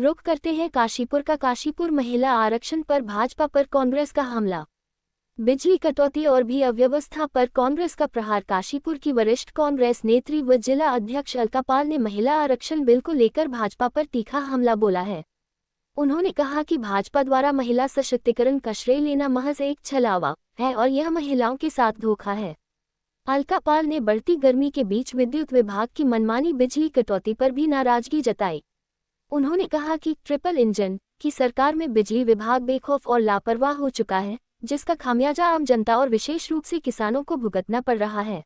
रुख करते हैं काशीपुर का। काशीपुर महिला आरक्षण पर भाजपा पर कांग्रेस का हमला। बिजली कटौती और भी अव्यवस्था पर कांग्रेस का प्रहार। काशीपुर की वरिष्ठ कांग्रेस नेत्री व जिला अध्यक्ष अलका पाल ने महिला आरक्षण बिल को लेकर भाजपा पर तीखा हमला बोला है। उन्होंने कहा कि भाजपा द्वारा महिला सशक्तिकरण का श्रेय लेना महज एक छलावा है और यह महिलाओं के साथ धोखा है। अलका पाल ने बढ़ती गर्मी के बीच विद्युत विभाग की मनमानी बिजली कटौती पर भी नाराजगी जताई। उन्होंने कहा कि ट्रिपल इंजन की सरकार में बिजली विभाग बेखौफ और लापरवाह हो चुका है, जिसका खामियाजा आम जनता और विशेष रूप से किसानों को भुगतना पड़ रहा है।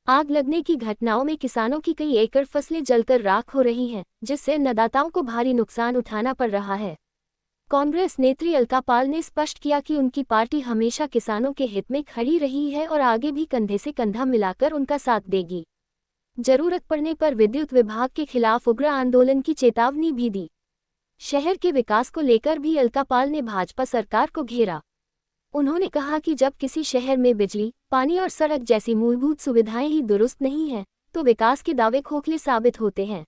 आग लगने की घटनाओं में किसानों की कई एकड़ फसलें जलकर राख हो रही हैं, जिससे अन्नदाताओं को भारी नुकसान उठाना पड़ रहा है। कांग्रेस नेत्री अलका पाल ने स्पष्ट किया कि उनकी पार्टी हमेशा किसानों के हित में खड़ी रही है और आगे भी कंधे से कंधा मिलाकर उनका साथ देगी। जरूरत पड़ने पर विद्युत विभाग के खिलाफ उग्र आंदोलन की चेतावनी भी दी। शहर के विकास को लेकर भी अलका पाल ने भाजपा सरकार को घेरा। उन्होंने कहा कि जब किसी शहर में बिजली, पानी और सड़क जैसी मूलभूत सुविधाएं ही दुरुस्त नहीं हैं, तो विकास के दावे खोखले साबित होते हैं।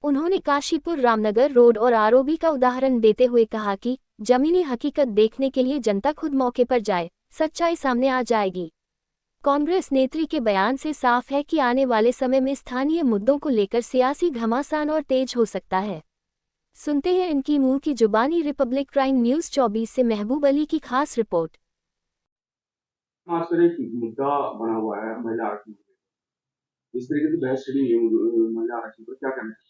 उन्होंने काशीपुर रामनगर रोड और आरओबी का उदाहरण देते हुए कहा कि जमीनी हकीकत देखने के लिए जनता खुद मौके पर जाए, सच्चाई सामने आ जाएगी। कांग्रेस नेत्री के बयान से साफ है कि आने वाले समय में स्थानीय मुद्दों को लेकर सियासी घमासान और तेज हो सकता है। सुनते हैं इनकी मुंह की जुबानी। रिपब्लिक क्राइम न्यूज 24 से महबूब अली की खास रिपोर्ट। खासकर एक मुद्दा बना हुआ है महिला आरक्षण। इस तरीके की बहस चली महिला आरक्षण पर, क्या कहना है?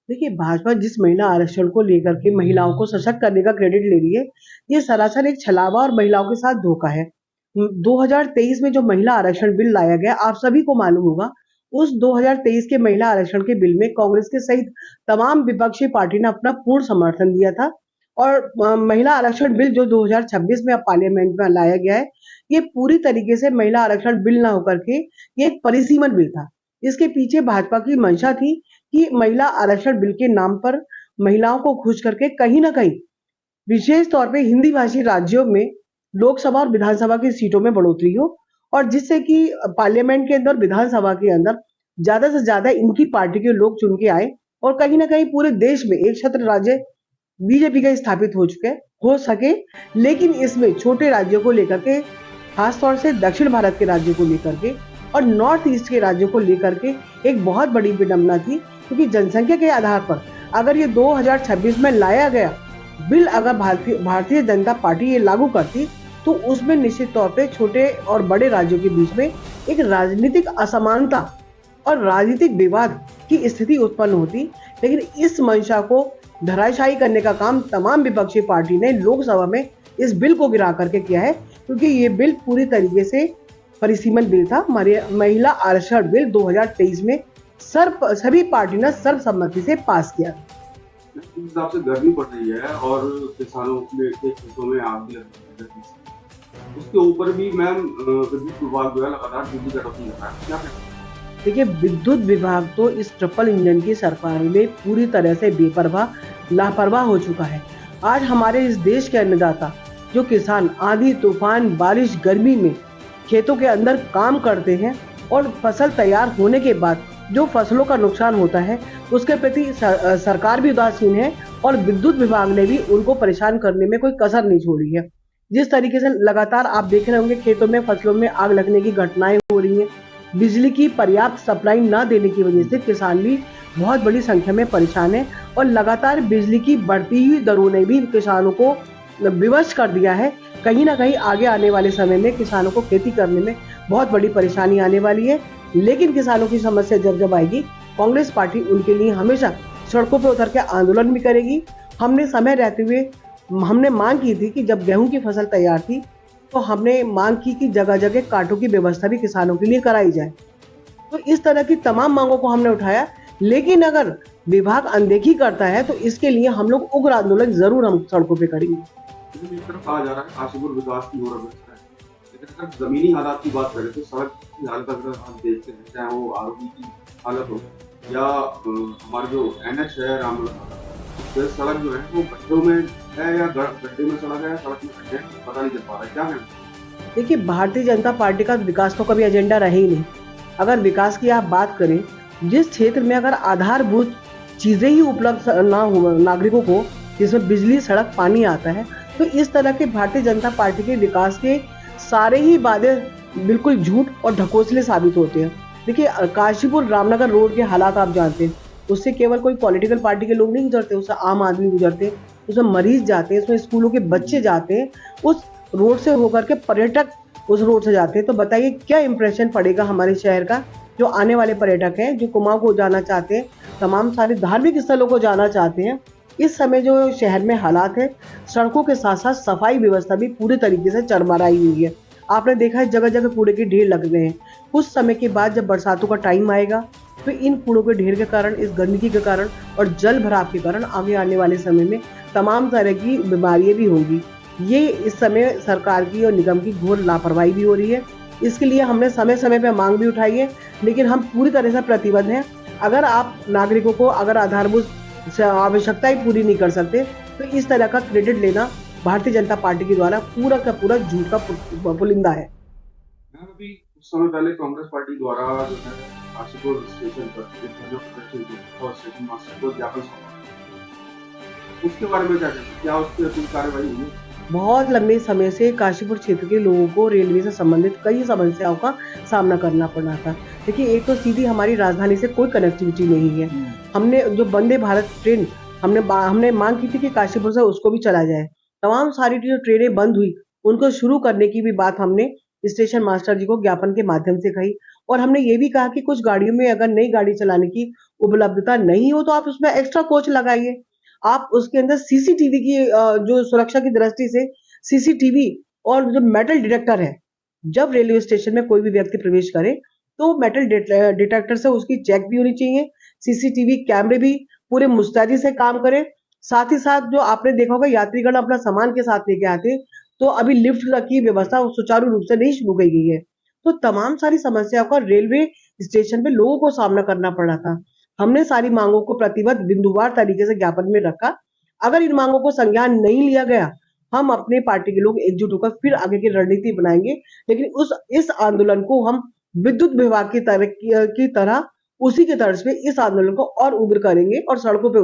देखिए, भाजपा जिस महिला आरक्षण को लेकर के महिलाओं को सशक्त करने का क्रेडिट ले रही है, ये सरासर एक छलावा और महिलाओं के साथ धोखा है। 2023 में जो महिला आरक्षण बिल लाया गया, आप सभी को मालूम होगा, उस 2023 के महिला आरक्षण के बिल में कांग्रेस के सहित तमाम विपक्षी पार्टी ने अपना पूर्ण समर्थन दिया था। और महिला आरक्षण बिल जो 2026 में अब पार्लियामेंट में लाया गया है, ये पूरी तरीके से महिला आरक्षण बिल ना होकर के ये एक परिसीमन बिल था। इसके पीछे भाजपा की मंशा थी कि महिला आरक्षण बिल के नाम पर महिलाओं को खुश करके कहीं ना कहीं विशेष तौर पे हिंदी भाषी राज्यों में लोकसभा और विधानसभा की सीटों में बढ़ोतरी हो, और जिससे कि पार्लियामेंट के अंदर, विधानसभा के अंदर ज्यादा से ज्यादा इनकी पार्टी के लोग चुन के आए और कहीं ना कहीं पूरे देश में एक छत्र राज्य बीजेपी का स्थापित हो सके। लेकिन इसमें छोटे राज्यों को लेकर के, खासतौर से दक्षिण भारत के राज्यों को लेकर के और नॉर्थ ईस्ट के राज्यों को लेकर के एक बहुत बड़ी विडंबना थी, क्योंकि जनसंख्या के आधार पर अगर ये 2026 में लाया गया बिल अगर भारतीय जनता पार्टी ये लागू करती, तो उसमें निश्चित तौर पे छोटे और बड़े राज्यों के बीच में एक राजनीतिक असमानता और राजनीतिक विवाद की स्थिति उत्पन्न होती। लेकिन इस मंशा को धराशायी करने का काम तमाम विपक्षी पार्टी ने लोकसभा में इस बिल को गिरा करके किया है, क्योंकि ये बिल पूरी तरीके से परिसीमन बिल था। महिला आरक्षण बिल 2023 में सभी पार्टी ने सर्वसम्मति से पास किया। इस हिसाब से गर्मी पड़ रही है और किसानों के खेतों में आग भी लग रही है, उसके ऊपर भी मैम विद्युत विभाग जो है लगातार बिजली कटौती कर रहा है, क्या कहते हैं? देखिए, विद्युत विभाग तो इस ट्रिपल इंजन की सरकार में पूरी तरह से बेपरवाह, लापरवाह हो चुका है। आज हमारे इस देश के अन्नदाता जो किसान आंधी तूफान बारिश गर्मी में खेतों के अंदर काम करते हैं और फसल तैयार होने के बाद जो फसलों का नुकसान होता है, उसके प्रति सरकार भी उदासीन है और विद्युत विभाग ने भी उनको परेशान करने में कोई कसर नहीं छोड़ी है। जिस तरीके से लगातार आप देख रहे होंगे खेतों में फसलों में आग लगने की घटनाएं हो रही हैं, बिजली की पर्याप्त सप्लाई न देने की वजह से किसान भी बहुत बड़ी संख्या में परेशान है और लगातार बिजली की बढ़ती हुई दरों ने भी किसानों को विवश कर दिया है। कहीं ना कहीं आगे आने वाले समय में किसानों को खेती करने में बहुत बड़ी परेशानी आने वाली है। लेकिन किसानों की समस्या जब आएगी, कांग्रेस पार्टी उनके लिए हमेशा सड़कों पर उतर के आंदोलन भी करेगी। हमने समय रहते हुए हमने मांग की थी कि जब गेहूं की फसल तैयार थी तो हमने मांग की कि जगह जगह कांटों की व्यवस्था भी किसानों के लिए कराई जाए। तो इस तरह की तमाम मांगों को हमने उठाया, लेकिन अगर विभाग अनदेखी करता है तो इसके लिए हम लोग उग्र आंदोलन जरूर हम सड़कों पे करेंगे। इस तरफ कहा जा रहा है काशीपुर विकास की ओर अग्रसर है, लेकिन अगर जमीनी हालात की बात करें तो सड़क की हालत अगर हम देखते हैं, चाहे वो आरओबी की हालत हो या हमारा जो NH है रामनगर, तो सड़क जो है वो गड्ढों में है या गड्ढे में सड़क है, सड़क में गड्ढे, पता नहीं चल पा रहा है, क्या है? देखिए, भारतीय जनता पार्टी का विकास तो कभी एजेंडा रहे ही नहीं। अगर विकास की आप बात करें, जिस क्षेत्र में अगर आधारभूत चीजें ही उपलब्ध ना हो नागरिकों को, जिसमें बिजली, सड़क, पानी आता है, तो इस तरह के भारतीय जनता पार्टी के विकास के सारे ही वादे बिल्कुल झूठ और ढकोसले साबित होते हैं। देखिए काशीपुर रामनगर रोड के हालात आप जानते हैं, उससे केवल कोई पॉलिटिकल पार्टी के लोग नहीं गुजरते, उससे आम आदमी गुजरते हैं, उसमें मरीज जाते हैं, उसमें स्कूलों के बच्चे जाते हैं, उस रोड से होकर के पर्यटक उस रोड से जाते हैं। तो बताइए क्या इंप्रेशन पड़ेगा हमारे शहर का, जो आने वाले पर्यटक हैं, जो कुमाऊं को जाना चाहते हैं, तमाम सारे धार्मिक स्थलों को जाना चाहते हैं। इस समय जो शहर में हालात है, सड़कों के साथ साथ सफाई व्यवस्था भी पूरी तरीके से चरमराई हुई है। आपने देखा है जगह जगह कूड़े के ढेर लग गए हैं। कुछ समय के बाद जब बरसातों का टाइम आएगा तो इन कूड़ों के ढेर के कारण, इस गंदगी के कारण और जल भराव के कारण आगे आने वाले समय में तमाम तरह की बीमारियां भी होंगी। ये इस समय सरकार की और निगम की घोर लापरवाही भी हो रही है। इसके लिए हमने समय समय पर मांग भी उठाई है, लेकिन हम पूरी तरह से प्रतिबद्ध हैं। अगर आप नागरिकों को अगर आधारभूत आवश्यकताएं पूरी नहीं कर सकते तो इस तरह का क्रेडिट लेना भारतीय जनता पार्टी के द्वारा पूरा का पूरा झूठ का पुलिंदा है। मैम अभी कुछ समय पहले कांग्रेस पार्टी द्वारा जो है काशीपुर स्टेशन पर एक धरना प्रदर्शन किया और स्टेशन मास्टर को ज्ञापन सौंपा, उसके बारे में क्या कहते हैं, क्या उस पर कोई कार्रवाई हुई? बहुत लंबे समय से काशीपुर क्षेत्र के लोगों को रेलवे से संबंधित कई समस्याओं का सामना करना पड़ा था। देखिए एक तो सीधी हमारी राजधानी से कोई कनेक्टिविटी नहीं है। हमने जो वंदे भारत ट्रेन हमने मांग की थी कि काशीपुर से उसको भी चला जाए। तमाम सारी जो ट्रेनें बंद हुई उनको शुरू करने की भी बात हमने स्टेशन मास्टर जी को ज्ञापन के माध्यम से कही, और हमने ये भी कहा कि कुछ गाड़ियों में अगर नई गाड़ी चलाने की उपलब्धता नहीं हो तो आप उसमें एक्स्ट्रा कोच लगाइए। आप उसके अंदर सीसीटीवी की जो सुरक्षा की दृष्टि से सीसीटीवी और जो मेटल डिटेक्टर है, जब रेलवे स्टेशन में कोई भी व्यक्ति प्रवेश करे तो मेटल डिटेक्टर से उसकी चेक भी होनी चाहिए। सीसीटीवी कैमरे भी पूरे मुस्तैदी से काम करें। साथ ही साथ जो आपने देखा होगा यात्रीगण अपना सामान के साथ लेके आते, तो अभी लिफ्ट की व्यवस्था सुचारू रूप से नहीं शुरू की गई है। तो तमाम सारी समस्याओं का रेलवे स्टेशन पे लोगों को सामना करना पड़ा था। हमने सारी मांगों को प्रतिबद्ध बिंदुवार तरीके से ज्ञापन में रखा। अगर इन मांगों को संज्ञान नहीं लिया गया, हम अपने पार्टी के लोग एकजुट होकर फिर आगे की रणनीति बनाएंगे। लेकिन इस आंदोलन को हम विद्युत विभाग की तरह उसी के तर्ज पे इस आंदोलन को और उग्र करेंगे और सड़कों पे